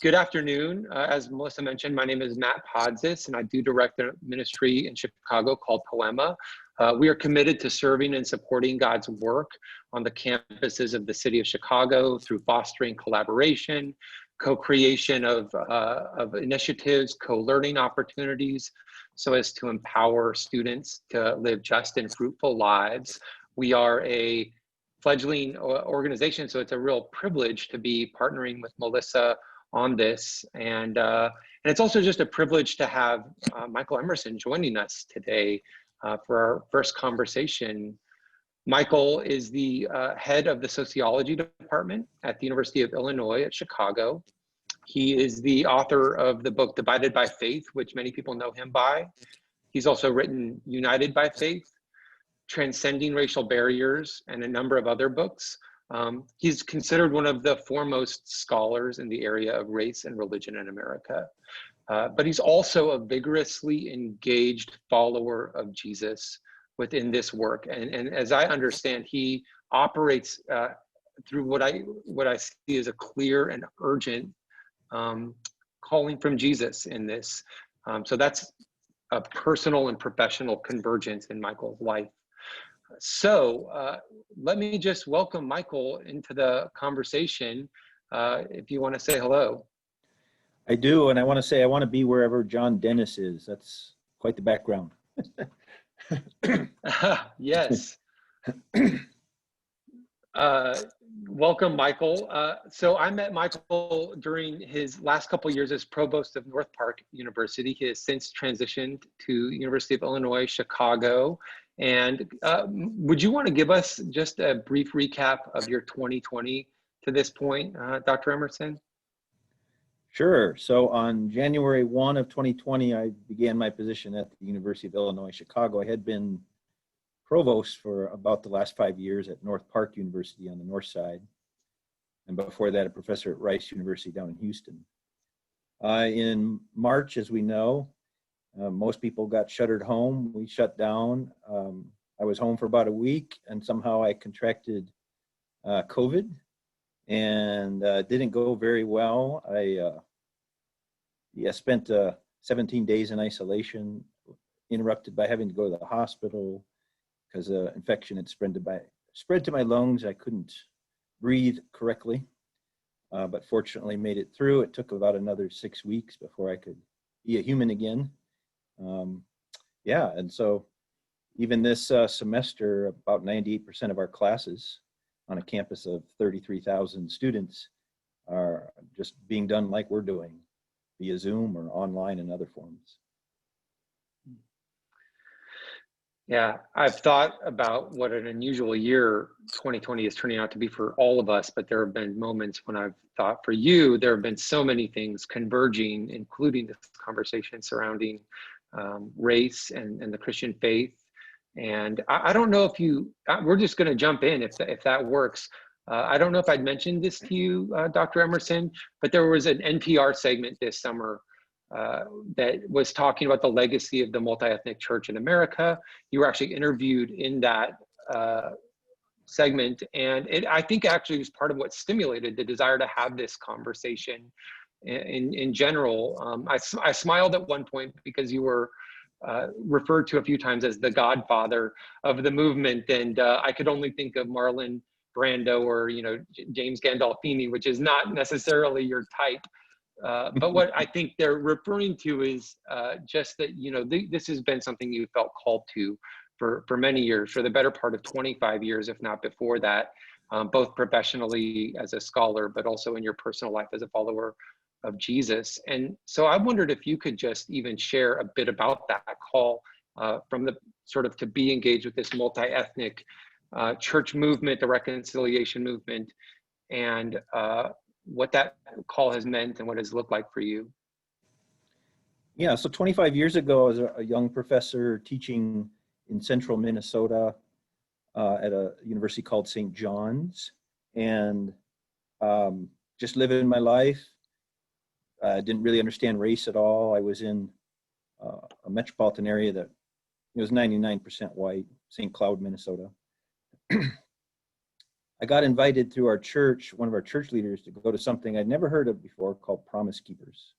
Good afternoon. As Melissa mentioned, my name is Matt Podzis, and I do direct a ministry in Chicago called Poema. We are committed to serving and supporting God's work on the campuses of the city of Chicago through fostering collaboration, co-creation of initiatives, co-learning opportunities, so as to empower students to live just and fruitful lives. We are a fledgling organization, so it's a real privilege to be partnering with Melissa on this, and it's also just a privilege to have Michael Emerson joining us today for our first conversation. Michael is the head of the sociology department at the University of Illinois at Chicago. He is the author of the book Divided by Faith, which many people know him by. He's also written United by Faith, Transcending Racial Barriers, and a number of other books. He's considered one of the foremost scholars in the area of race and religion in America. But he's also a vigorously engaged follower of Jesus within this work. And as I understand, he operates through what I see as a clear and urgent calling from Jesus in this. So that's a personal and professional convergence in Michael's life. So let me just welcome Michael into the conversation. If you want to say hello. I do, and I want to say I want to be wherever John Dennis is. That's quite the background. Yes. Welcome, Michael. So I met Michael during his last couple of years as provost of North Park University. He has since transitioned to University of Illinois, Chicago. And would you want to give us just a brief recap of your 2020 to this point, Dr. Emerson? Sure. So on January 1 of 2020, I began my position at the University of Illinois, Chicago. I had been provost for about the last 5 years at North Park University on the north side. And before that, a professor at Rice University down in Houston. In March, as we know, most people got shuttered home. We shut down. I was home for about a week, and somehow I contracted COVID, and didn't go very well. I spent 17 days in isolation, interrupted by having to go to the hospital because the infection had spread to my lungs. I couldn't breathe correctly, but fortunately made it through. It took about another 6 weeks before I could be a human again. And so even this semester, about 98% of our classes on a campus of 33,000 students are just being done like we're doing, via Zoom or online and other forms. Yeah, I've thought about what an unusual year 2020 is turning out to be for all of us, but there have been moments when I've thought for you, there have been so many things converging, including this conversation surrounding race and the Christian faith. And I don't know if we're just going to jump in if that works. I don't know if I'd mentioned this to you, Dr. Emerson, but there was an NPR segment this summer that was talking about the legacy of the multi-ethnic church in America. You were actually interviewed in that segment, and I think actually was part of what stimulated the desire to have this conversation in general. I smiled at one point because you were referred to a few times as the godfather of the movement, and I could only think of Marlon Brando or James Gandolfini, which is not necessarily your type. But what I think they're referring to is just that this has been something you felt called to for many years, for the better part of 25 years, if not before that, both professionally as a scholar, but also in your personal life as a follower of Jesus. And so I wondered if you could just even share a bit about that call from the sort of to be engaged with this multi-ethnic church movement, the reconciliation movement, and what that call has meant and what it's looked like for you. Yeah, so 25 years ago, I was a young professor teaching in central Minnesota at a university called St. John's, and just living my life. I didn't really understand race at all. I was in a metropolitan area that was 99% white, St. Cloud, Minnesota. I got invited through our church, one of our church leaders, to go to something I'd never heard of before called Promise Keepers.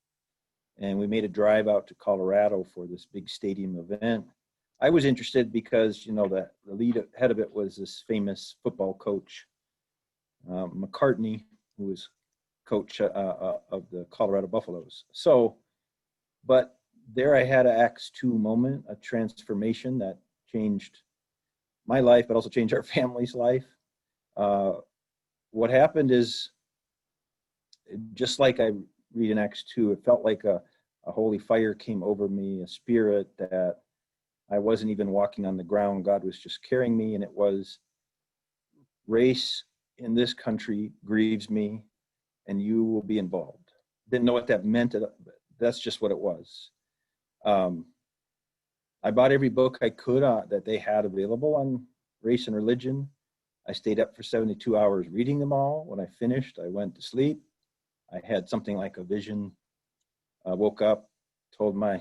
And we made a drive out to Colorado for this big stadium event. I was interested because, the lead head of it was this famous football coach, McCartney, who was coach of the Colorado Buffaloes. But there I had an Acts 2 moment, a transformation that changed my life, but also changed our family's life. What happened is, just like I read in Acts 2, it felt like a holy fire came over me, a spirit that I wasn't even walking on the ground. God was just carrying me, and it was, race in this country grieves me, and you will be involved. Didn't know what that meant. That's just what it was. I bought every book I could that they had available on race and religion. I stayed up for 72 hours reading them all. When I finished, I went to sleep. I had something like a vision. I woke up, told my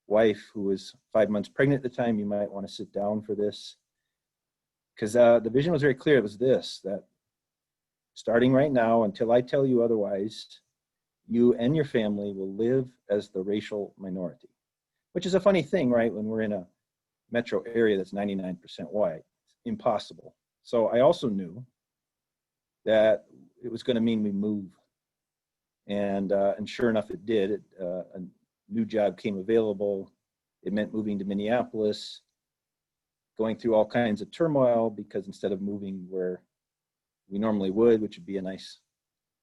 wife, who was 5 months pregnant at the time, you might want to sit down for this. Because the vision was very clear. It was this, that starting right now, until I tell you otherwise, you and your family will live as the racial minority, which is a funny thing, right? When we're in a metro area that's 99% white, it's impossible. So I also knew that it was going to mean we move. And sure enough, it did. A new job came available. It meant moving to Minneapolis, going through all kinds of turmoil, because instead of moving where we normally would, which would be a nice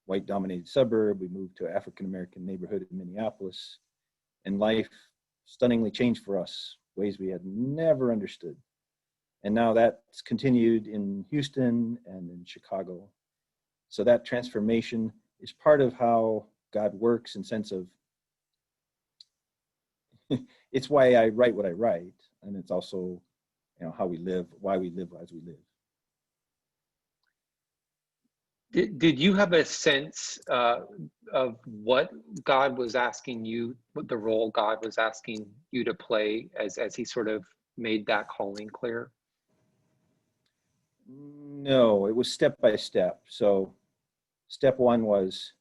white-dominated suburb, we moved to an African-American neighborhood in Minneapolis. And life stunningly changed for us, ways we had never understood. And now that's continued in Houston and in Chicago. So that transformation is part of how God works, in sense of, it's why I write what I write. And it's also, how we live, why we live as we live. Did you have a sense of what God was asking you, what the role God was asking you to play as he sort of made that calling clear? No, it was step by step. So step one was,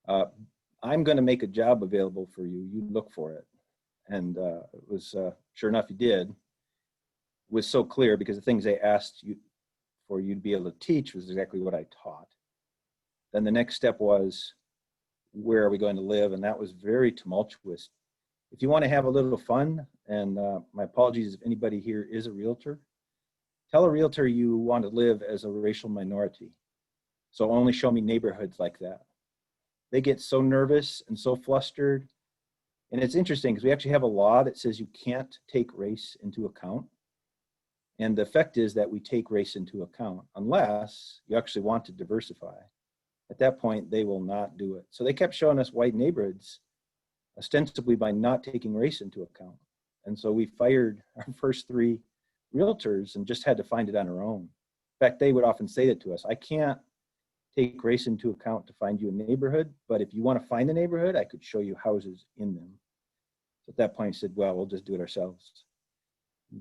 I'm going to make a job available for you. You look for it. And it was, sure enough, he did. It was so clear, because the things they asked you for you to be able to teach was exactly what I taught. Then the next step was, where are we going to live? And that was very tumultuous. If you want to have a little fun, and my apologies if anybody here is a realtor, tell a realtor you want to live as a racial minority. So only show me neighborhoods like that. They get so nervous and so flustered. And it's interesting, because we actually have a law that says you can't take race into account. And the effect is that we take race into account unless you actually want to diversify. At that point, they will not do it. So they kept showing us white neighborhoods, ostensibly by not taking race into account. And so we fired our first 3 realtors and just had to find it on our own. In fact, they would often say that to us: I can't take race into account to find you a neighborhood, but if you want to find the neighborhood, I could show you houses in them. So at that point, I said, well, we'll just do it ourselves.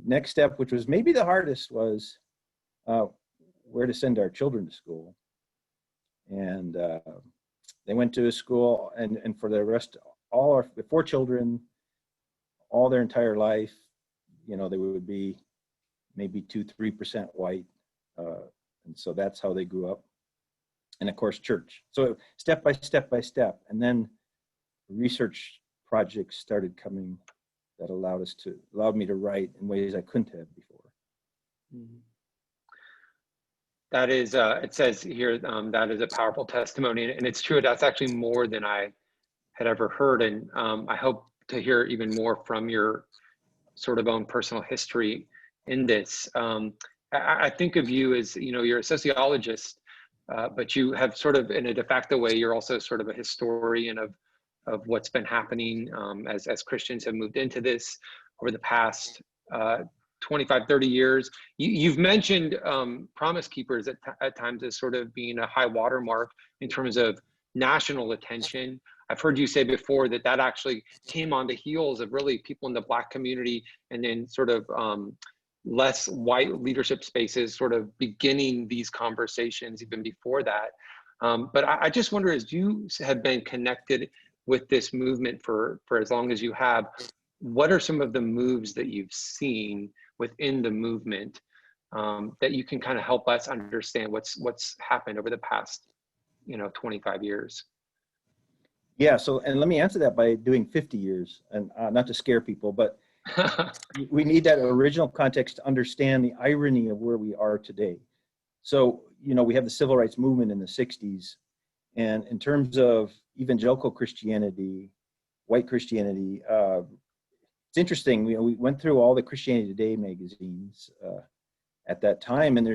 Next step, which was maybe the hardest, was where to send our children to school. And they went to a school, and for the rest, all our 4 children, all their entire life, they would be maybe 2-3% white. And so that's how they grew up. And of course, church. So step by step by step. And then research projects started coming that allowed me to write in ways I couldn't have before. That is, it says here, that is a powerful testimony, and it's true. That's actually more than I had ever heard. And I hope to hear even more from your sort of own personal history in this. I think of you as, you're a sociologist, but you have sort of, in a de facto way, you're also sort of a historian of what's been happening as Christians have moved into this over the past 25, 30 years. You've mentioned Promise Keepers at times as sort of being a high watermark in terms of national attention. I've heard you say before that actually came on the heels of really people in the Black community, and then sort of less white leadership spaces sort of beginning these conversations even before that. But I just wonder, as you have been connected with this movement for as long as you have, what are some of the moves that you've seen within the movement that you can kind of help us understand what's happened over the past, 25 years? Yeah, so, and let me answer that by doing 50 years, and not to scare people, but we need that original context to understand the irony of where we are today. So, we have the civil rights movement in the 60s, and in terms of evangelical Christianity, white Christianity, it's interesting. We went through all the Christianity Today magazines at that time, and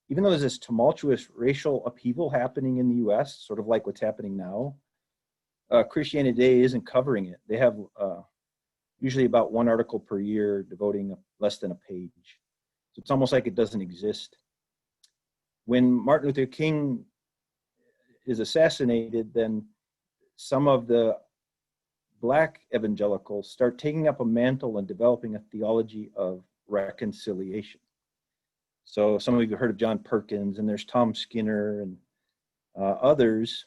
even though there's this tumultuous racial upheaval happening in the U.S., sort of like what's happening now, Christianity Today isn't covering it. They have usually about one article per year devoting less than a page. So it's almost like it doesn't exist. When Martin Luther King is assassinated, then some of the Black evangelicals start taking up a mantle and developing a theology of reconciliation. So some of you have heard of John Perkins, and there's Tom Skinner and others.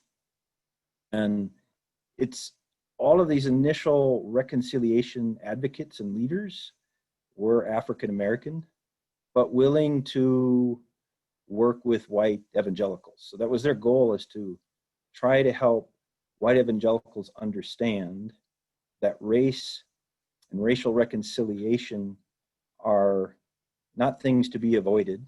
And it's all of these initial reconciliation advocates and leaders were African American, but willing to work with white evangelicals. So that was their goal, is to try to help white evangelicals understand that race and racial reconciliation are not things to be avoided,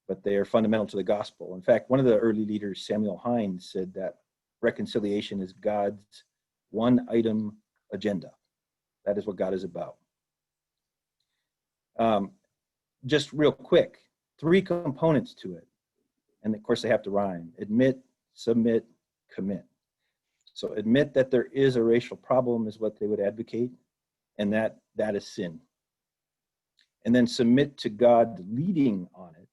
but they are fundamental to the gospel. In fact, one of the early leaders, Samuel Hines, said that reconciliation is God's one item agenda. That is what God is about. Just real quick, 3 components to it. And of course they have to rhyme: admit, submit, commit. So admit that there is a racial problem is what they would advocate, and that is sin. And then submit to God leading on it.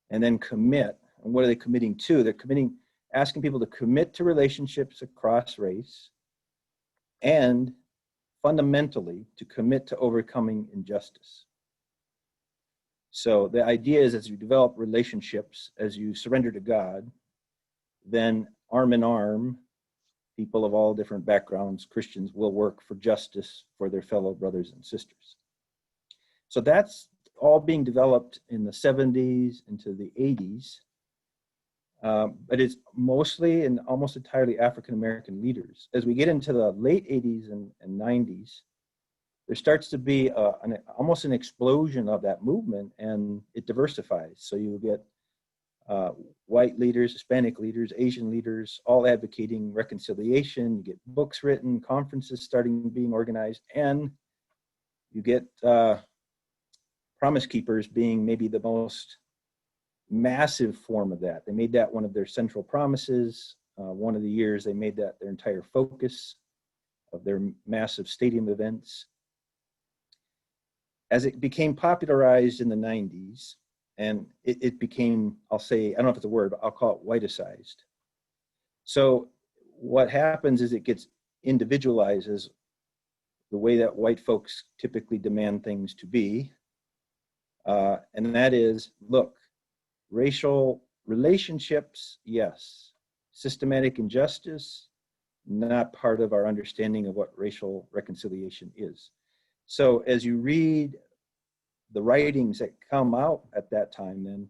And then commit. And what are they committing to? They're asking people to commit to relationships across race, and fundamentally to commit to overcoming injustice. So the idea is, as you develop relationships, as you surrender to God, then arm in arm, people of all different backgrounds, Christians, will work for justice for their fellow brothers and sisters. So that's all being developed in the 70s into the 80s. But it's mostly and almost entirely African-American leaders. As we get into the late 80s and 90s, there starts to be almost an explosion of that movement, and it diversifies. So you get white leaders, Hispanic leaders, Asian leaders, all advocating reconciliation. You get books written, conferences being organized, and you get Promise Keepers being maybe the most massive form of that. They made that one of their central promises. One of the years they made that their entire focus of their massive stadium events. As it became popularized in the 90s, and it became, I'll say, I don't know if it's a word, but I'll call it whitecized. So what happens is it gets individualized as the way that white folks typically demand things to be. And that is, look, racial relationships, yes. Systematic injustice, not part of our understanding of what racial reconciliation is. So as you read the writings that come out at that time, then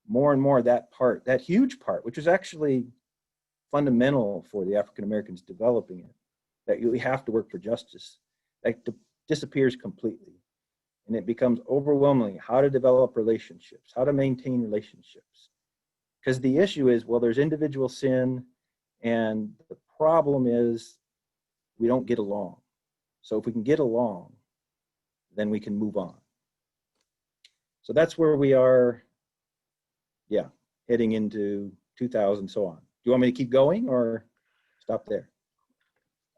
more and more that huge part, which was actually fundamental for the African Americans developing it, that you have to work for justice, that disappears completely. And it becomes overwhelmingly how to develop relationships, how to maintain relationships. Because the issue is, well, there's individual sin, and the problem is we don't get along. So if we can get along, then we can move on. So that's where we are, heading into 2000, so on. Do you want me to keep going or stop there?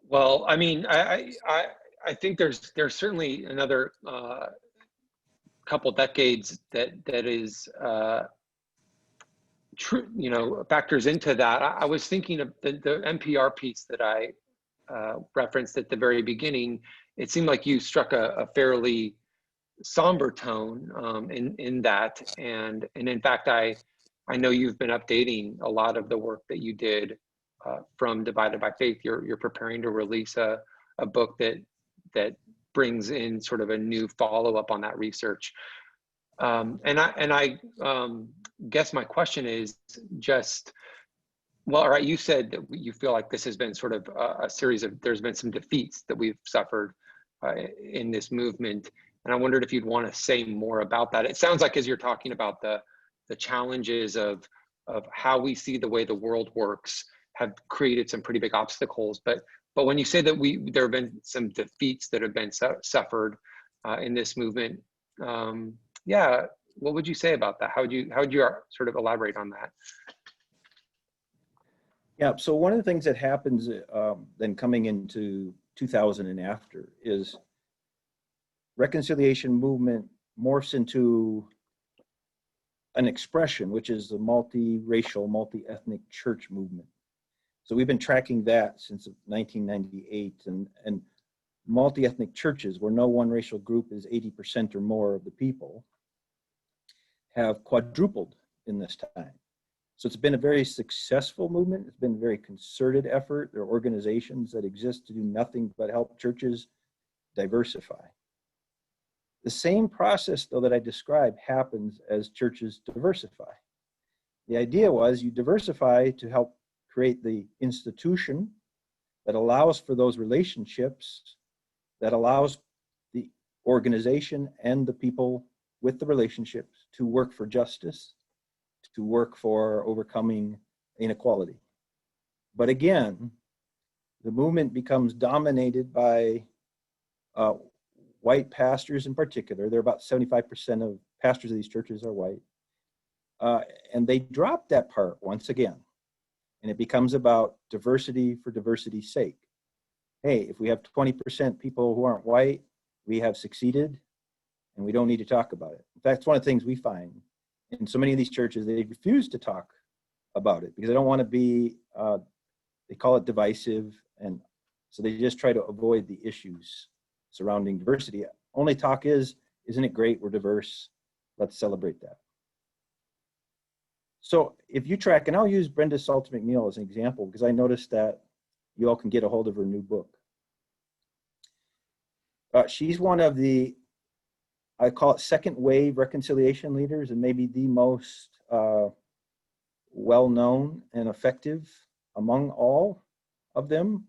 Well, I mean, I think there's certainly another couple decades that is true, factors into that. I was thinking of the NPR piece that I referenced at the very beginning. It seemed like you struck a fairly somber tone in that, and in fact, I know you've been updating a lot of the work that you did from Divided by Faith. You're preparing to release a book that brings in sort of a new follow-up on that research. And I guess my question is just, well, all right, you said that you feel like this has been sort of a series of, there's been some defeats that we've suffered in this movement. And I wondered if you'd want to say more about that. It sounds like as you're talking about the challenges of how we see the way the world works have created some pretty big obstacles. But when you say that there have been some defeats that have been suffered in this movement, yeah, what would you say about that? How would you sort of elaborate on that? Yeah, so one of the things that happens then coming into 2000 and after is reconciliation movement morphs into an expression, which is the multi-racial, multi-ethnic church movement. So we've been tracking that since 1998, and multi-ethnic churches, where no one racial group is 80% or more of the people, have quadrupled in this time. So it's been a very successful movement. It's been a very concerted effort. There are organizations that exist to do nothing but help churches diversify. The same process, though, that I described happens as churches diversify. The idea was you diversify to help create the institution that allows for those relationships, that allows the organization and the people with the relationships to work for justice, to work for overcoming inequality. But again, the movement becomes dominated by white pastors in particular. There are about 75% of pastors of these churches are white. And they drop that part once again. And it becomes about diversity for diversity's sake. Hey, if we have 20% people who aren't white, we have succeeded, and we don't need to talk about it. In fact, it's one of the things we find in so many of these churches. They refuse to talk about it because they don't want to be, they call it divisive, and so they just try to avoid the issues surrounding diversity. Only talk is, isn't it great we're diverse? Let's celebrate that. So if you track, and I'll use Brenda Salter McNeil as an example because I noticed that you all can get a hold of her new book. She's one of the, I call it second wave reconciliation leaders, and maybe the most well-known and effective among all of them.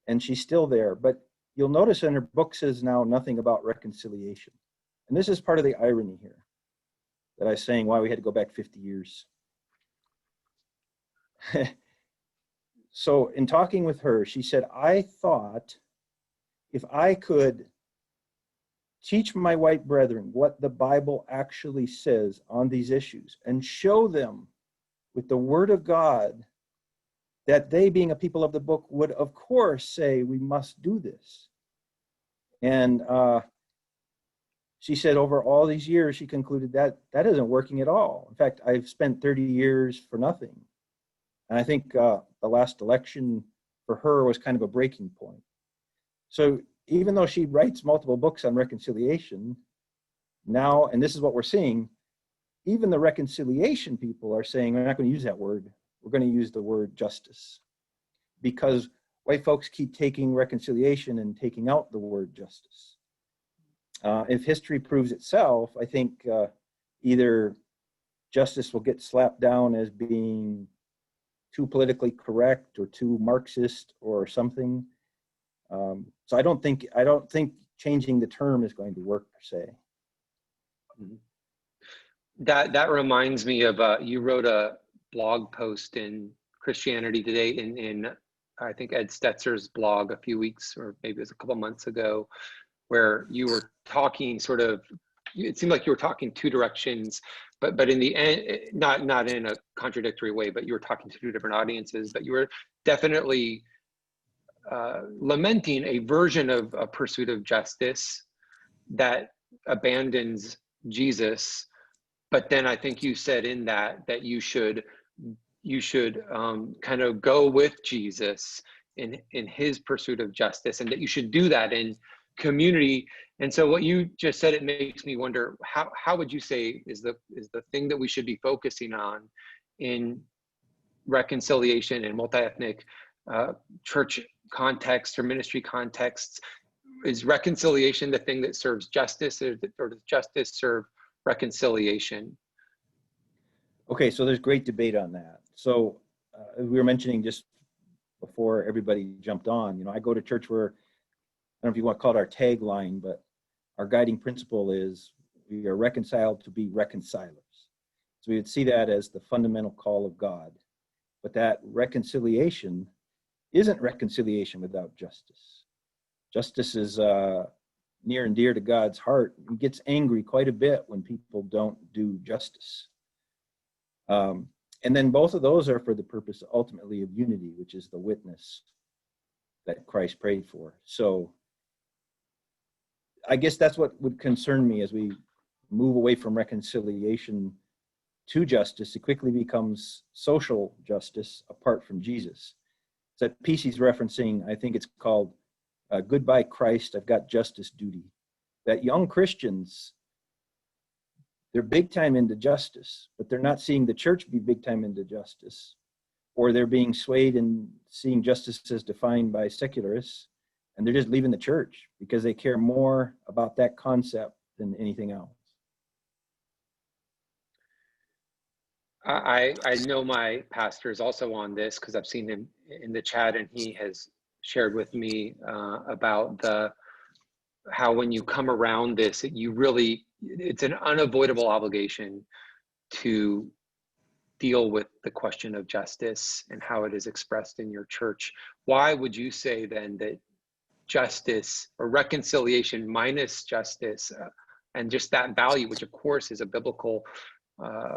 And she's still there, but you'll notice in her book says now nothing about reconciliation. And this is part of the irony here that I was saying why we had to go back 50 years. So in talking with her, she said, I thought if I could teach my white brethren what the Bible actually says on these issues and show them with the word of God that they, being a people of the book, would of course say we must do this. And she said over all these years, she concluded that that isn't working at all. In fact, I've spent 30 years for nothing. And I think the last election for her was kind of a breaking point. So even though she writes multiple books on reconciliation, now, and this is what we're seeing, even the reconciliation people are saying, we're not going to use that word. We're going to use the word justice. Because white folks keep taking reconciliation and taking out the word justice. If history proves itself, I think either justice will get slapped down as being too politically correct or too Marxist or something. So I don't think changing the term is going to work per se. That reminds me of you wrote a blog post in Christianity Today in I think Ed Stetzer's blog a few weeks or maybe it was a couple months ago, where you were talking sort of, it seemed like you were talking two directions, but in the end, not in a contradictory way, but you were talking to two different audiences, but you were definitely lamenting a version of a pursuit of justice that abandons Jesus. But then I think you said in that you should kind of go with Jesus in his pursuit of justice, and that you should do that in community. And so what you just said, it makes me wonder, how would you say is the thing that we should be focusing on in reconciliation and multi-ethnic church context or ministry contexts? Is reconciliation the thing that serves justice, or does justice serve reconciliation? Okay, so there's great debate on that. So we were mentioning just before everybody jumped on, you know, I go to church where, I don't know if you want to call it our tagline, but our guiding principle is we are reconciled to be reconcilers. So we would see that as the fundamental call of God. But that reconciliation isn't reconciliation without justice. Justice is near and dear to God's heart. He gets angry quite a bit when people don't do justice. And then both of those are for the purpose ultimately of unity, which is the witness that Christ prayed for. So I guess that's what would concern me as we move away from reconciliation to justice. It quickly becomes social justice apart from Jesus. It's that piece he's referencing, I think it's called Goodbye Christ, I've Got Justice Duty. That young Christians, they're big time into justice, but they're not seeing the church be big time into justice, or they're being swayed and seeing justice as defined by secularists, and they're just leaving the church because they care more about that concept than anything else. I know my pastor is also on this because I've seen him in the chat, and he has shared with me about how when you come around this, it's an unavoidable obligation to deal with the question of justice and how it is expressed in your church. Why would you say then that justice or reconciliation minus justice and just that value, which of course is a biblical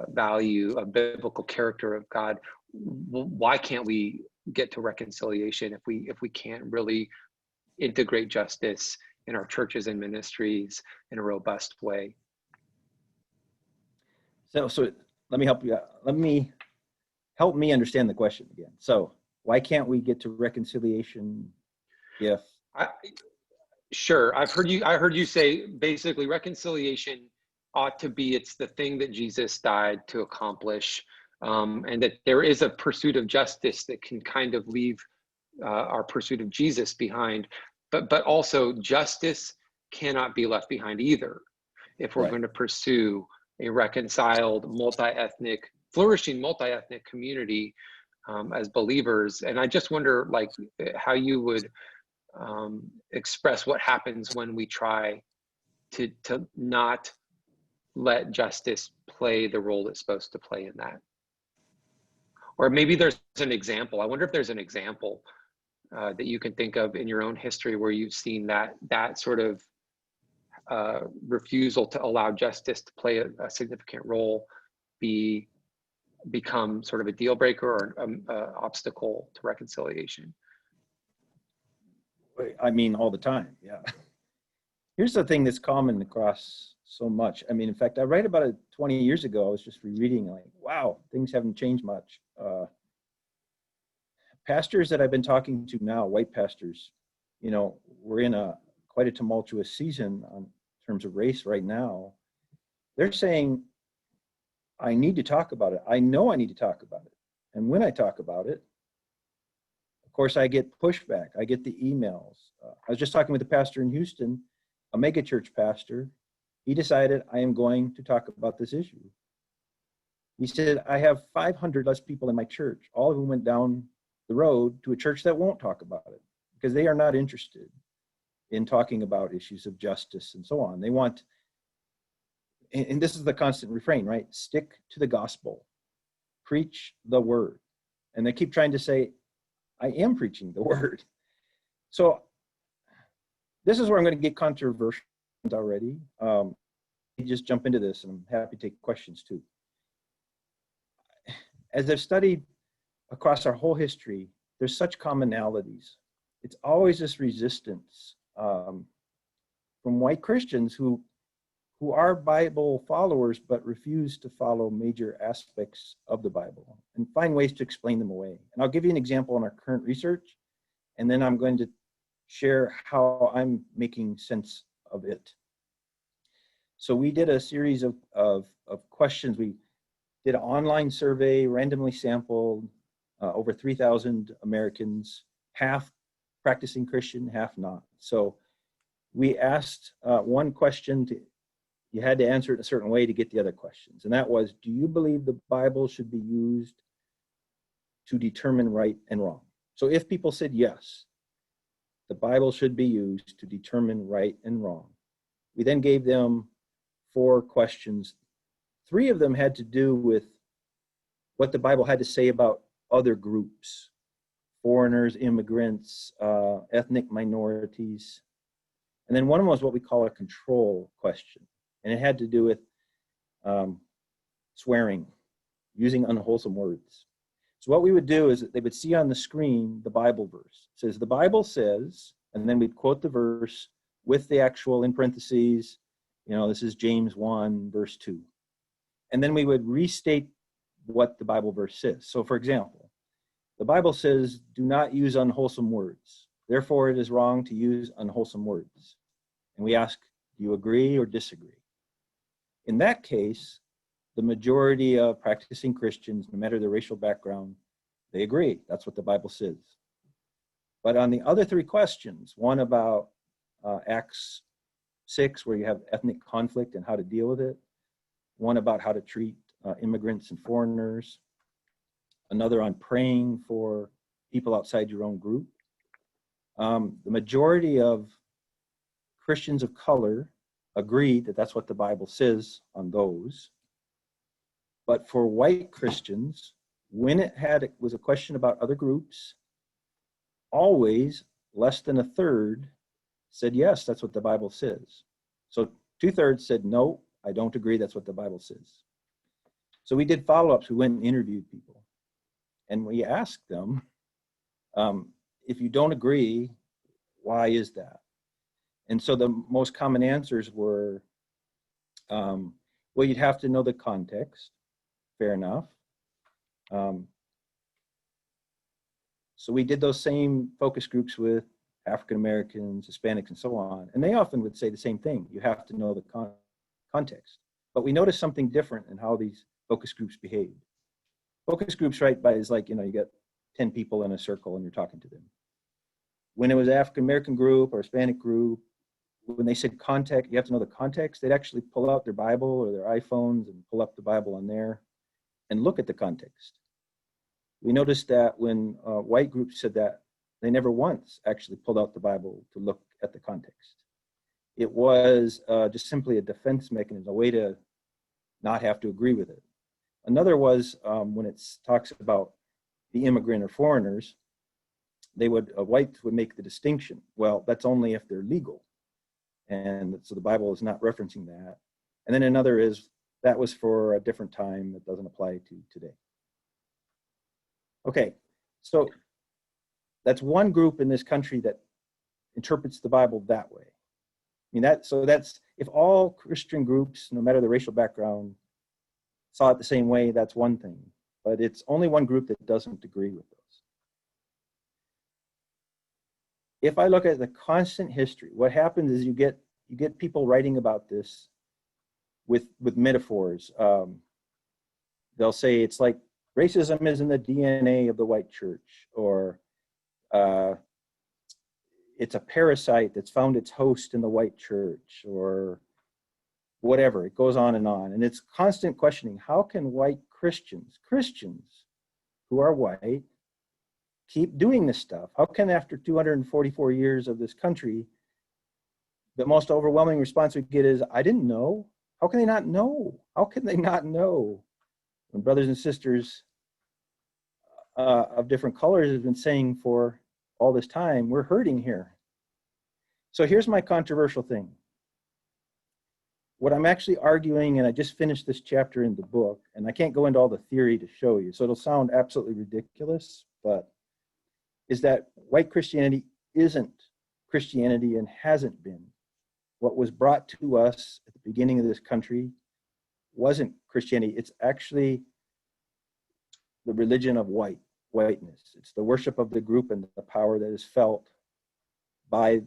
value, a biblical character of God, why can't we get to reconciliation if we can't really integrate justice in our churches and ministries in a robust way? So let me help you out. Help me understand the question again. So why can't we get to reconciliation if? Sure. I heard you say basically reconciliation ought to be, it's the thing that Jesus died to accomplish, and that there is a pursuit of justice that can kind of leave our pursuit of Jesus behind, but also justice cannot be left behind either if we're going to pursue a reconciled, multi-ethnic, flourishing multi-ethnic community as believers. And I just wonder, like, how you would express what happens when we try to not let justice play the role it's supposed to play in that. Or maybe there's an example. I wonder if there's an example that you can think of in your own history where you've seen that sort of refusal to allow justice to play a significant role become sort of a deal breaker or an obstacle to reconciliation. I mean, all the time, yeah. Here's the thing that's common across so much. I mean, in fact, I write about it 20 years ago. I was just rereading, like, wow, things haven't changed much. Pastors that I've been talking to now, white pastors, you know, we're in quite a tumultuous season in terms of race right now. They're saying, I need to talk about it. I know I need to talk about it. And when I talk about it, of course, I get pushback. I get the emails. I was just talking with a pastor in Houston, a mega church pastor. He decided, I am going to talk about this issue. He said, I have 500 less people in my church, all of whom went down the road to a church that won't talk about it because they are not interested in talking about issues of justice and so on. They want, and this is the constant refrain, right? Stick to the gospel, preach the word. And they keep trying to say, I am preaching the word. So this is where I'm going to get controversial already. Just jump into this, and I'm happy to take questions too. As I've studied across our whole history, there's such commonalities. It's always this resistance from white Christians who are Bible followers but refuse to follow major aspects of the Bible and find ways to explain them away. And I'll give you an example in our current research, and then I'm going to share how I'm making sense of it. So we did a series of questions. We did an online survey, randomly sampled over 3,000 Americans, half practicing Christian, half not. So we asked one question, you had to answer it in a certain way to get the other questions. And that was, do you believe the Bible should be used to determine right and wrong? So if people said yes, the Bible should be used to determine right and wrong, we then gave them 4 questions. 3 of them had to do with what the Bible had to say about other groups, foreigners, immigrants, ethnic minorities. And then one of them was what we call a control question. And it had to do with swearing, using unwholesome words. So what we would do is they would see on the screen the Bible verse. It says, the Bible says, and then we'd quote the verse with the actual in parentheses, this is James 1, verse 2. And then we would restate what the Bible verse says. So for example, the Bible says, do not use unwholesome words. Therefore, it is wrong to use unwholesome words. And we ask, do you agree or disagree? In that case, the majority of practicing Christians, no matter their racial background, they agree. That's what the Bible says. But on the other 3 questions, one about Acts 6, where you have ethnic conflict and how to deal with it, one about how to treat immigrants and foreigners, another on praying for people outside your own group. The majority of Christians of color agreed that that's what the Bible says on those. But for white Christians, when it was a question about other groups, always less than a third said, yes, that's what the Bible says. So 2/3 said, no, I don't agree, that's what the Bible says. So we did follow-ups, we went and interviewed people. And we asked them, if you don't agree, why is that? And so the most common answers were, well, you'd have to know the context. Fair enough. So we did those same focus groups with African Americans, Hispanics, and so on. And they often would say the same thing. You have to know the context. But we noticed something different in how these focus groups behaved. Focus groups, right, is like, you get 10 people in a circle and you're talking to them. When it was African American group or Hispanic group, when they said context, you have to know the context, they'd actually pull out their Bible or their iPhones and pull up the Bible on there and look at the context. We noticed that when white groups said that, they never once actually pulled out the Bible to look at the context. It was just simply a defense mechanism, a way to not have to agree with it. Another was when it talks about the immigrant or foreigners, whites would make the distinction. Well, that's only if they're legal. And so the Bible is not referencing that. And then another is, that was for a different time that doesn't apply to today. Okay, so that's one group in this country that interprets the Bible that way. That's if all Christian groups, no matter the racial background, saw it the same way, that's one thing. But it's only one group that doesn't agree with those. If I look at the constant history, what happens is you get people writing about this with metaphors. They'll say it's like racism is in the DNA of the white church, or it's a parasite that's found its host in the white church, or whatever. It goes on, and it's constant questioning. How can white Christians who are white, keep doing this stuff? How can, after 244 years of this country, the most overwhelming response we get is, I didn't know. How can they not know? How can they not know? When brothers and sisters of different colors have been saying for all this time, we're hurting here. So here's my controversial thing. What I'm actually arguing, and I just finished this chapter in the book, and I can't go into all the theory to show you, so it'll sound absolutely ridiculous, but is that white Christianity isn't Christianity and hasn't been. What was brought to us at the beginning of this country wasn't Christianity. It's actually the religion of whiteness. It's the worship of the group and the power that is felt by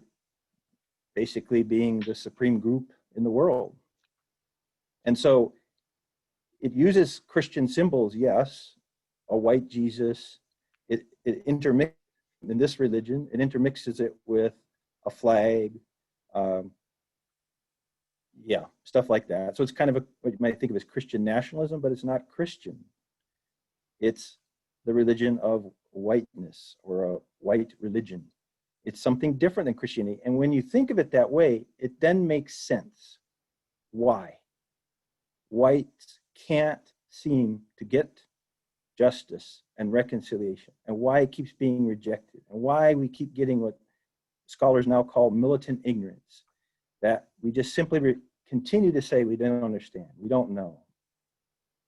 basically being the supreme group in the world. And so it uses Christian symbols, yes, a white Jesus. It intermixes in this religion, it intermixes it with a flag, yeah, stuff like that. So it's kind of what you might think of as Christian nationalism, but it's not Christian. It's the religion of whiteness, or a white religion. It's something different than Christianity. And when you think of it that way, it then makes sense. Why? Whites can't seem to get justice and reconciliation, and why it keeps being rejected, and why we keep getting what scholars now call militant ignorance, that we just simply continue to say we don't understand, we don't know,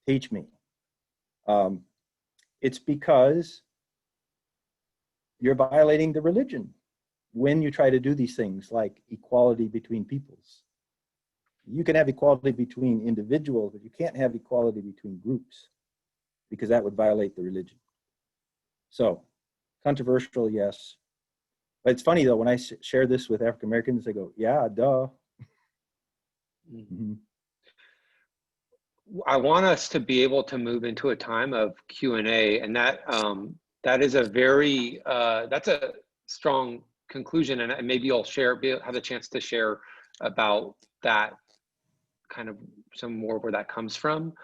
teach me. It's because you're violating the religion when you try to do these things like equality between peoples. You can have equality between individuals, but you can't have equality between groups, because that would violate the religion. So, controversial, yes. But it's funny though, when I share this with African Americans, they go, yeah, duh. Mm-hmm. I want us to be able to move into a time of Q&A, and that is a very, that's a strong conclusion, and maybe you'll have the chance to share about that, kind of some more where that comes from.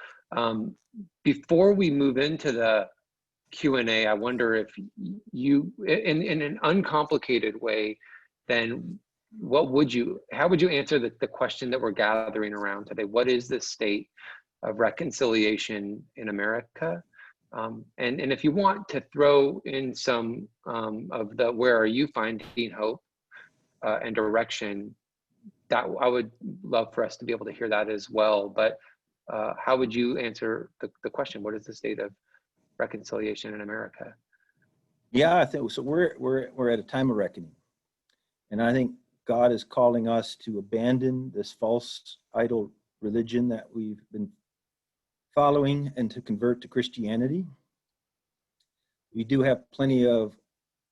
Before we move into the Q&A, I wonder if you, in an uncomplicated way, then how would you answer the question that we're gathering around today? What is the state of reconciliation in America? And if you want to throw in some of the, where are you finding hope and direction, that I would love for us to be able to hear that as well. But how would you answer the question? What is the state of reconciliation in America? Yeah, I think so. We're at a time of reckoning, and I think God is calling us to abandon this false idol religion that we've been following and to convert to Christianity. We do have plenty of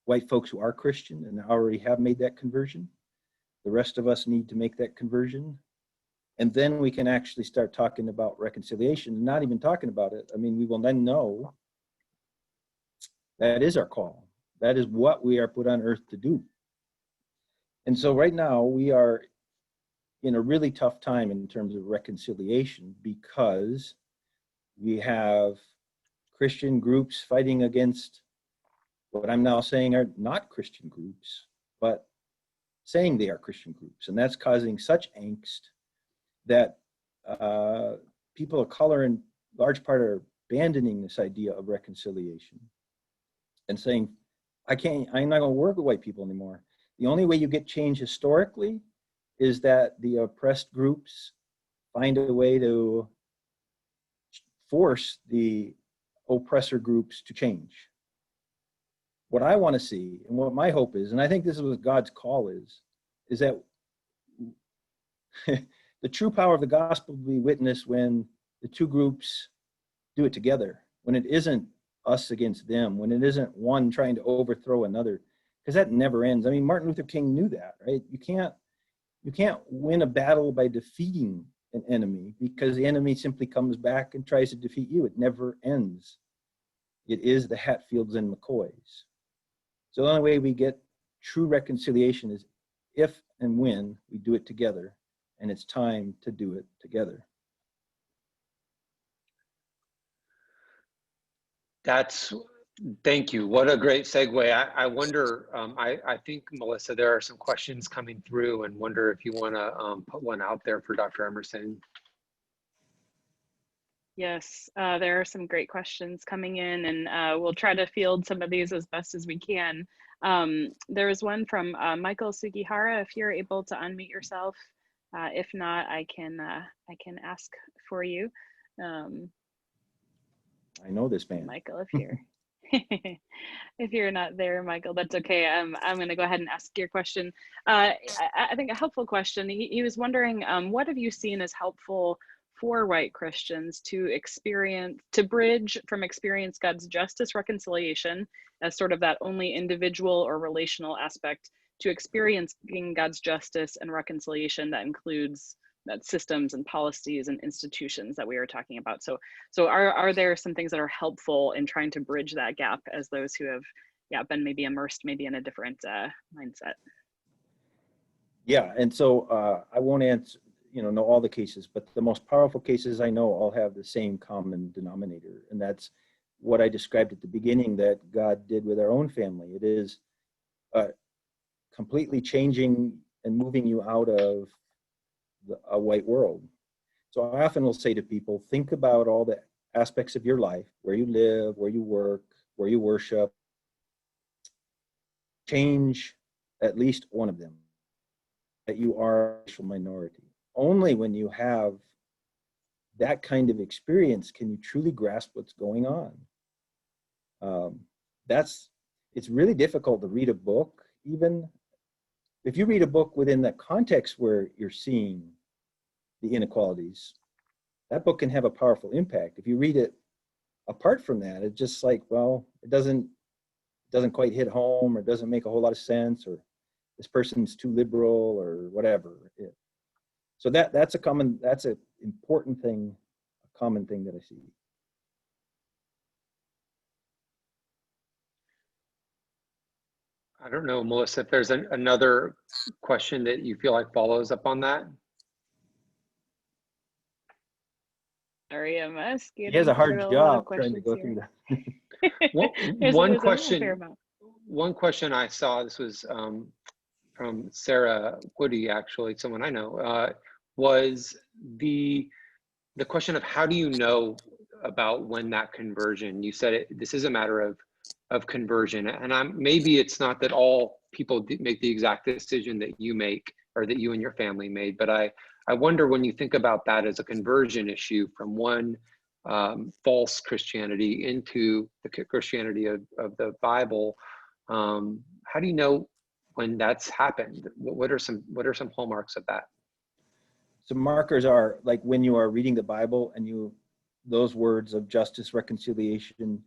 white folks who are Christian and already have made that conversion. The rest of us need to make that conversion. And then we can actually start talking about reconciliation, not even talking about it. I mean, we will then know that is our call. That is what we are put on earth to do. And so right now we are in a really tough time in terms of reconciliation, because we have Christian groups fighting against what I'm now saying are not Christian groups, but saying they are Christian groups. And that's causing such angst that people of color in large part are abandoning this idea of reconciliation and saying, I'm not gonna work with white people anymore. The only way you get change historically is that the oppressed groups find a way to force the oppressor groups to change. What I want to see, and what my hope is, and I think this is what God's call is that the true power of the gospel will be witnessed when the two groups do it together, when it isn't us against them, when it isn't one trying to overthrow another, because that never ends. I mean, Martin Luther King knew that, right? You can't win a battle by defeating an enemy, because the enemy simply comes back and tries to defeat you. It never ends. It is the Hatfields and McCoys. So the only way we get true reconciliation is if and when we do it together, and it's time to do it together. Thank you. What a great segue. I wonder, I think, Melissa, there are some questions coming through, and wonder if you want to put one out there for Dr. Emerson. Yes, there are some great questions coming in, and we'll try to field some of these as best as we can. There is one from Michael Sugihara. If you're able to unmute yourself, if not, I can ask for you. I know this man, Michael. If you're if you're not there, Michael, that's okay. I'm going to go ahead and ask your question. I think a helpful question. He was wondering, what have you seen as helpful for white Christians to bridge from experience God's justice reconciliation as sort of that only individual or relational aspect, to experiencing God's justice and reconciliation that includes that systems and policies and institutions that we are talking about. So are there some things that are helpful in trying to bridge that gap as those who have been maybe immersed maybe in a different mindset? Yeah, and so I won't answer, know all the cases, but the most powerful cases I know all have the same common denominator, and that's what I described at the beginning that God did with our own family. It is completely changing and moving you out of a white world. So I often will say to people, think about all the aspects of your life, where you live, where you work, where you worship. Change at least one of them, that you are a racial minority. Only when you have that kind of experience can you truly grasp what's going on. It's really difficult to read a book, even if you read a book within the context where you're seeing the inequalities. That book can have a powerful impact. If you read it apart from that, it's just like, well, it doesn't quite hit home, or doesn't make a whole lot of sense, or this person's too liberal, or whatever. So that's an important thing, a common thing that I see. I don't know, Melissa, if there's another question that you feel like follows up on that. Sorry, I'm asking. He has a hard job trying to go here. through that. One question I saw, this was from Sarah Woody, actually, someone I know, was the question of how do you know about when that conversion, you said this is a matter of conversion, and maybe it's not that all people make the exact decision that you make or that you and your family made, but I wonder, when you think about that as a conversion issue from one false Christianity into the Christianity of the Bible, how do you know when that's happened? What are some hallmarks of that? Some markers are like when you are reading the Bible and those words of justice, reconciliation,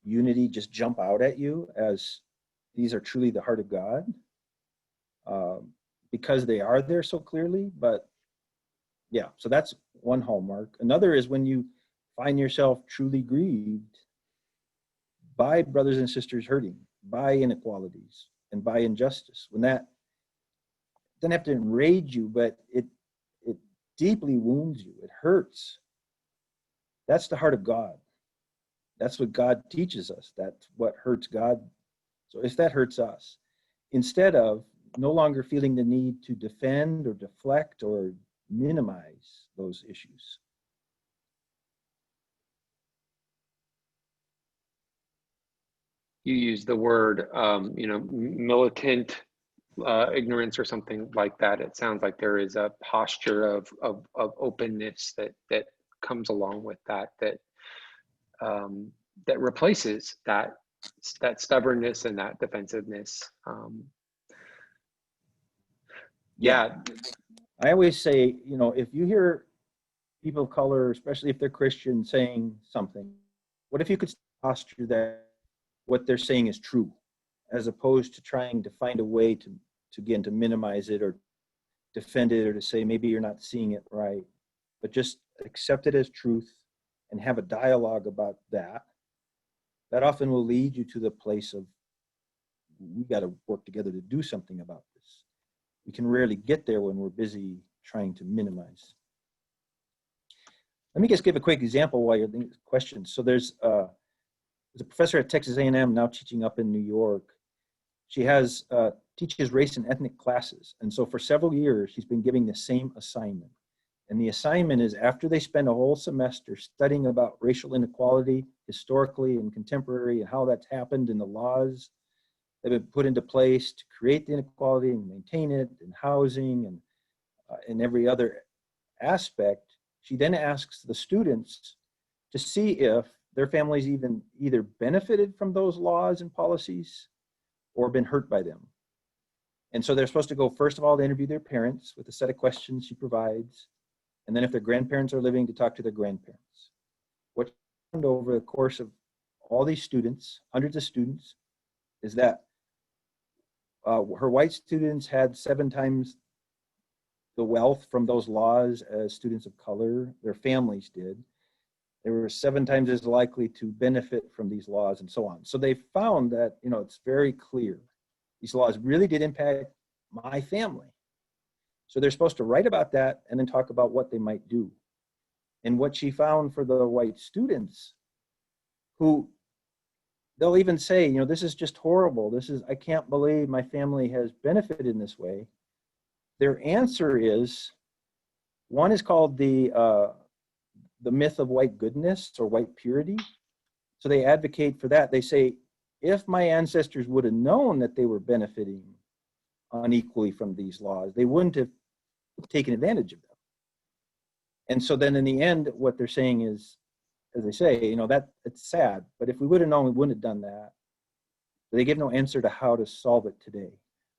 unity just jump out at you as these are truly the heart of God, because they are there so clearly. But yeah, so that's one hallmark. Another is when you find yourself truly grieved by brothers and sisters hurting, by inequalities, and by injustice. When that doesn't have to enrage you, but it deeply wounds you, it hurts. That's the heart of God. That's what God teaches us. That's what hurts God. So if that hurts us, instead of no longer feeling the need to defend or deflect or minimize those issues. You use the word, militant ignorance or something like that. It sounds like there is a posture of openness that comes along with that replaces that stubbornness and that defensiveness. Yeah. I always say, if you hear people of color, especially if they're Christian, saying something, what if you could posture that what they're saying is true, as opposed to trying to find a way to minimize it or defend it, or to say maybe you're not seeing it right, but just accept it as truth and have a dialogue about that. That often will lead you to the place of, we got to work together to do something about this. We can rarely get there when we're busy trying to minimize. Let me just give a quick example while you're thinking questions. So there's a professor at Texas A&M now teaching up in New York. She teaches race and ethnic classes. And so for several years, she's been giving the same assignment. And the assignment is, after they spend a whole semester studying about racial inequality historically and contemporary, and how that's happened in the laws that have been put into place to create the inequality and maintain it in housing and in every other aspect, she then asks the students to see if their families either benefited from those laws and policies or been hurt by them. And so they're supposed to go, first of all, to interview their parents with a set of questions she provides. And then if their grandparents are living, to talk to their grandparents. What happened over the course of all these students, hundreds of students, is that Her white students had 7 times the wealth from those laws as students of color. Their families did. They were 7 times as likely to benefit from these laws and so on. So they found that, it's very clear. These laws really did impact my family. So they're supposed to write about that and then talk about what they might do. And what she found for the white students, who they'll even say, this is just horrible. I can't believe my family has benefited in this way. Their answer is, one is called the myth of white goodness or white purity. So they advocate for that. They say, if my ancestors would have known that they were benefiting unequally from these laws, they wouldn't have taken advantage of them. And so then in the end, what they're saying is, as they say, that it's sad, but if we would have known, we wouldn't have done that. But they give no answer to how to solve it today.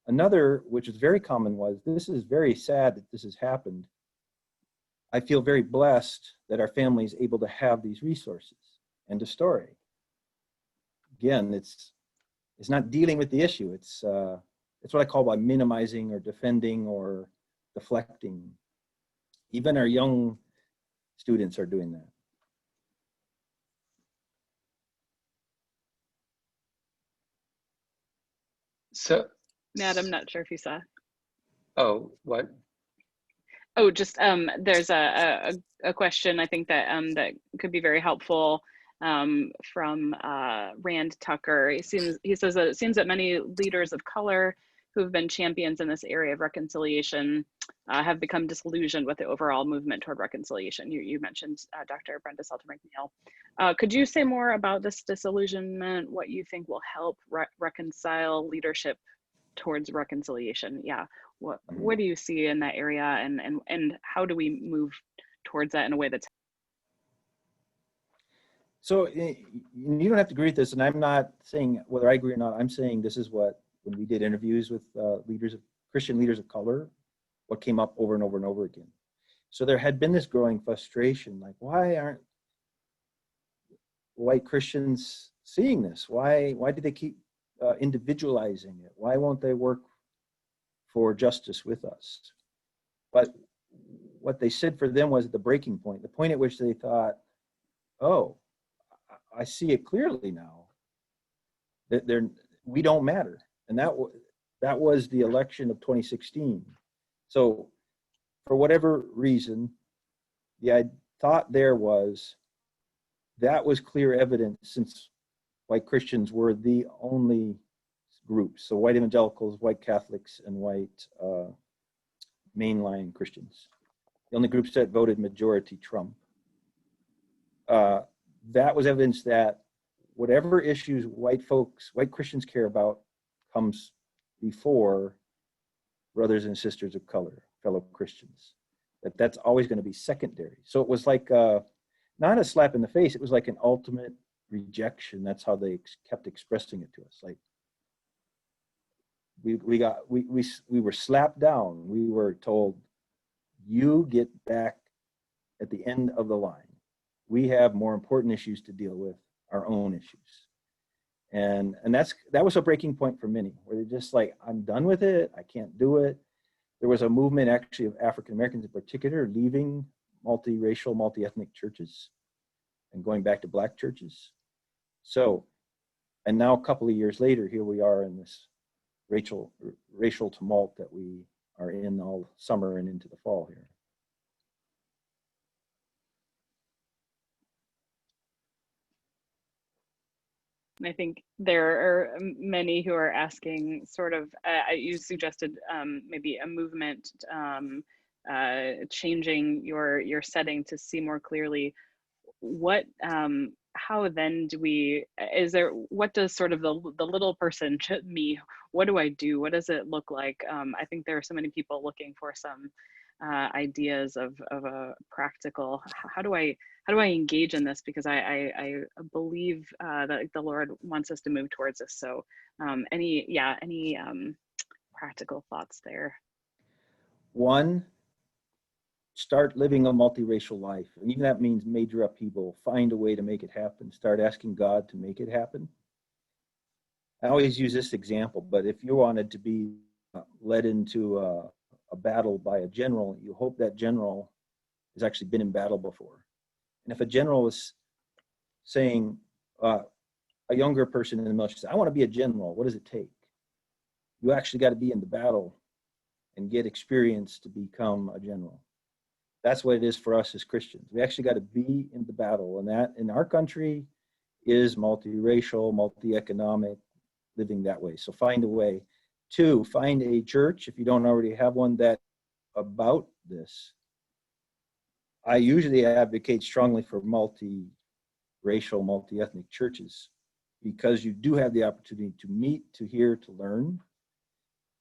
Another, which is very common, was, this is very sad that this has happened. I feel very blessed that our family is able to have these resources. End of story. Again, it's not dealing with the issue. It's what I call by minimizing or defending or deflecting. Even our young students are doing that. So, Matt, I'm not sure if you saw. oh, what? Oh, just there's a question I think that that could be very helpful from Rand Tucker. He says that it seems that many leaders of color who have been champions in this area of reconciliation have become disillusioned with the overall movement toward reconciliation. You mentioned Dr. Brenda Salter McNeil. Could you say more about this disillusionment? What you think will help reconcile leadership towards reconciliation? Yeah. What do you see in that area, and how do we move towards that in a way that's... So you don't have to agree with this, and I'm not saying whether I agree or not. I'm saying this is what, when we did interviews with Christian leaders of color, what came up over and over and over again. So there had been this growing frustration, like, why aren't white Christians seeing this? Why do they keep individualizing it? Why won't they work for justice with us? But what they said for them was the breaking point, the point at which they thought, oh, I see it clearly now, that we don't matter. And that was the election of 2016. So for whatever reason, the thought there was, that was clear evidence, since white Christians were the only groups, so white evangelicals, white Catholics, and white mainline Christians, the only groups that voted majority Trump. That was evidence that whatever issues white Christians care about comes before brothers and sisters of color, fellow Christians. That's always going to be secondary. So it was like not a slap in the face, it was like an ultimate rejection. That's how they kept expressing it to us. Like, we were slapped down. We were told, you get back at the end of the line. We have more important issues to deal with, our own issues. And that was a breaking point for many, where they're just like, I'm done with it, I can't do it. There was a movement actually of African Americans in particular leaving multiracial, multi-ethnic churches and going back to Black churches. So, and now a couple of years later, here we are in this racial tumult that we are in all summer and into the fall here. I think there are many who are asking sort of, you suggested maybe a movement, changing your setting to see more clearly what, how then do we, what does sort of the little person, me, what do I do? What does it look like? I think there are so many people looking for some ideas of a practical, how do I engage in this? Because I believe that the Lord wants us to move towards this. So any practical thoughts there? One, start living a multiracial life. And even that means major upheaval. Find a way to make it happen. Start asking God to make it happen. I always use this example, but if you wanted to be led into a battle by a general, you hope that general has actually been in battle before. And if a general is saying, a younger person in the military says, I want to be a general, what does it take? You actually got to be in the battle and get experience to become a general. That's what it is for us as Christians. We actually got to be in the battle, and that in our country is multiracial, multi-economic, living that way. So find a way. 2, find a church, if you don't already have one, that about this. I usually advocate strongly for multi-racial, multi-ethnic churches because you do have the opportunity to meet, to hear, to learn.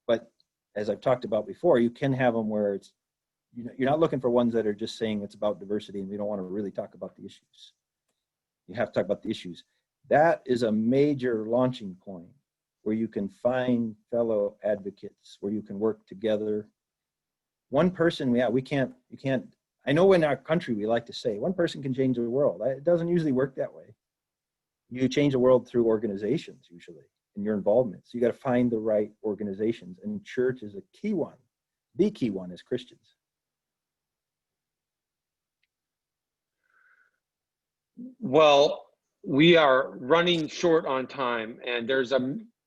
But as I've talked about before, you can have them where it's, you're not looking for ones that are just saying it's about diversity and we don't want to really talk about the issues. You have to talk about the issues. That is a major launching point where you can find fellow advocates, where you can work together. One person, you can't, I know in our country we like to say, one person can change the world. It doesn't usually work that way. You change the world through organizations usually, and your involvement. So you got to find the right organizations, and church is a key one, the key one as Christians. Well, we are running short on time, and there's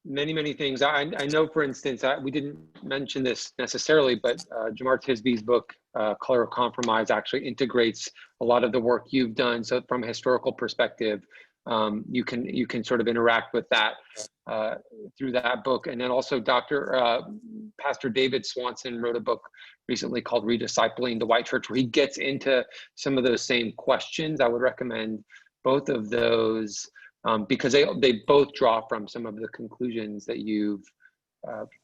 many things. I know, for instance, we didn't mention this necessarily, but Jamar Tisby's book, Color of Compromise, actually integrates a lot of the work you've done. So from a historical perspective, you can sort of interact with that through that book. And then also Pastor David Swanson wrote a book recently called Rediscipling the White Church, where he gets into some of those same questions. I would recommend both of those because they both draw from some of the conclusions that you've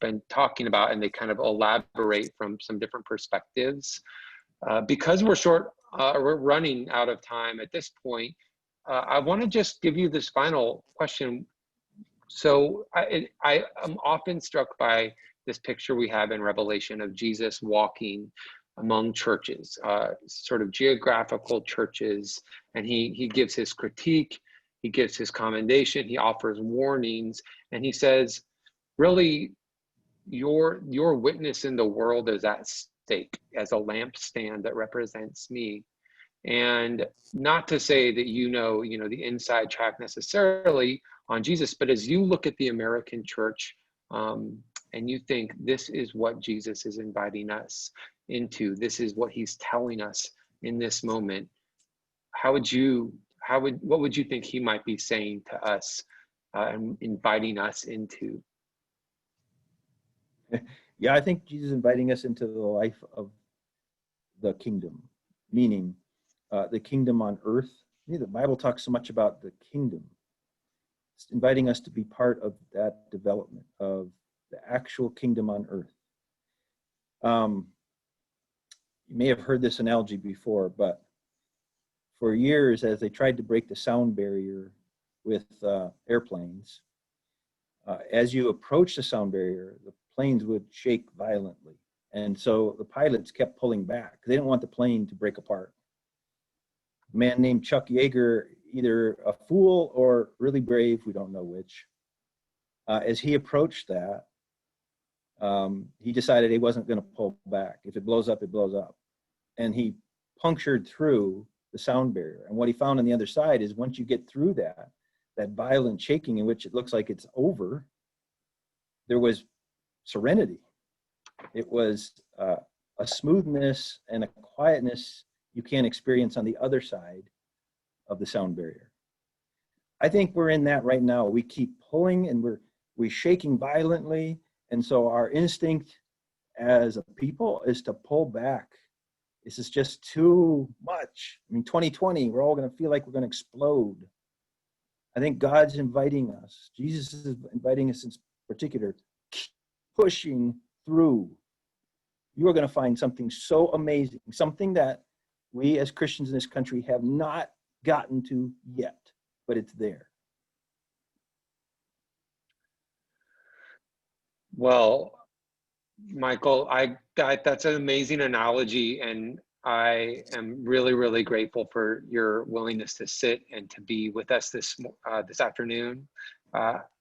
been talking about, and they kind of elaborate from some different perspectives. Because we're running out of time at this point, I want to just give you this final question. So I am often struck by this picture we have in Revelation of Jesus walking among churches, sort of geographical churches, and he gives his critique, he gives his commendation, he offers warnings, and he says, really, your witness in the world is at stake as a lampstand that represents me. And not to say that you know the inside track necessarily on Jesus, but as you look at the American church and you think this is what Jesus is inviting us into, this is what he's telling us in this moment, what would you think he might be saying to us and inviting us into? Yeah, I think Jesus is inviting us into the life of the kingdom, meaning the kingdom on earth. The Bible talks so much about the kingdom. It's inviting us to be part of that development of the actual kingdom on earth. You may have heard this analogy before, but for years, as they tried to break the sound barrier with airplanes, as you approach the sound barrier, the planes would shake violently. And so the pilots kept pulling back. They didn't want the plane to break apart. A man named Chuck Yeager, either a fool or really brave, we don't know which, as he approached that, he decided he wasn't going to pull back. If it blows up, it blows up. And he punctured through the sound barrier. And what he found on the other side is once you get through that violent shaking in which it looks like it's over, there was serenity. It was a smoothness and a quietness you can't experience on the other side of the sound barrier. I think we're in that right now. We keep pulling and we're shaking violently. And so our instinct as a people is to pull back. This is just too much. I mean, 2020, we're all going to feel like we're going to explode. I think God's inviting us. Jesus is inviting us in particular, pushing through. You are going to find something so amazing, something that we as Christians in this country have not gotten to yet, but it's there. Well, Michael, that's an amazing analogy, and I am really grateful for your willingness to sit and to be with us this afternoon.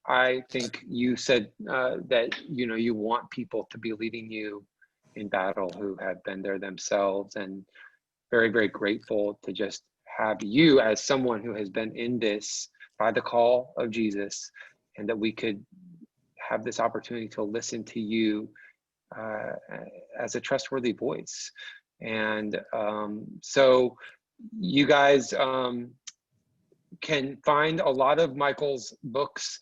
I think you said that, you want people to be leading you in battle who have been there themselves, and very, very grateful to just have you as someone who has been in this by the call of Jesus, and that we could have this opportunity to listen to you as a trustworthy voice. And so you guys can find a lot of Michael's books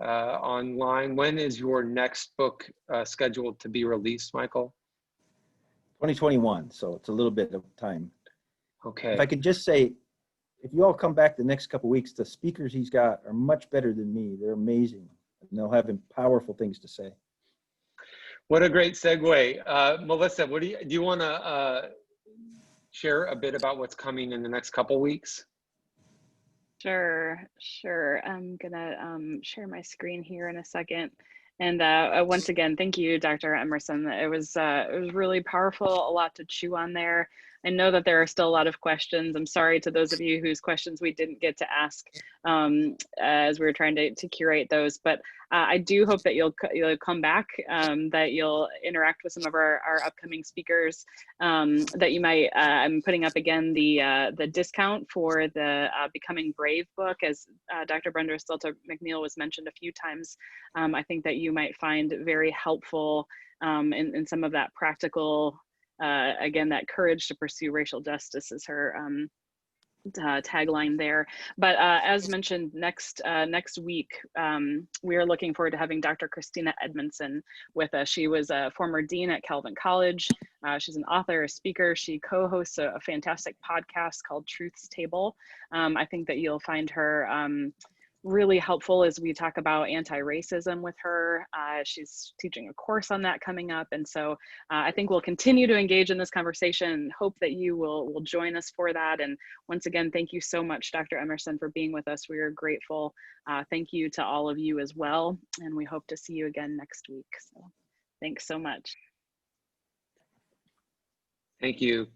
online. When is your next book scheduled to be released, Michael? 2021, so it's a little bit of time. Okay. If I could just say, if you all come back the next couple of weeks, the speakers he's got are much better than me. They're amazing, and they'll have powerful things to say. What a great segue. Melissa, do you want to share a bit about what's coming in the next couple weeks? Sure. I'm gonna share my screen here in a second. And once again, thank you, Dr. Emerson. It was really powerful, a lot to chew on there. I know that there are still a lot of questions. I'm sorry to those of you whose questions we didn't get to ask as we were trying to curate those. But I do hope that you'll come back, that you'll interact with some of our upcoming speakers, that you might, I'm putting up again the discount for the Becoming Brave book, as Dr. Brenda Stilta McNeil was mentioned a few times. I think that you might find very helpful in some of that practical, again, that courage to pursue racial justice is her tagline there. But as mentioned, next week, we are looking forward to having Dr. Christina Edmondson with us. She was a former dean at Calvin College. She's an author, a speaker. She co-hosts a fantastic podcast called Truth's Table. I think that you'll find her really helpful as we talk about anti-racism with her. She's teaching a course on that coming up. And so I think we'll continue to engage in this conversation and hope that you will join us for that. And once again, thank you so much, Dr. Emerson, for being with us. We are grateful. Thank you to all of you as well. And we hope to see you again next week. So thanks so much. Thank you.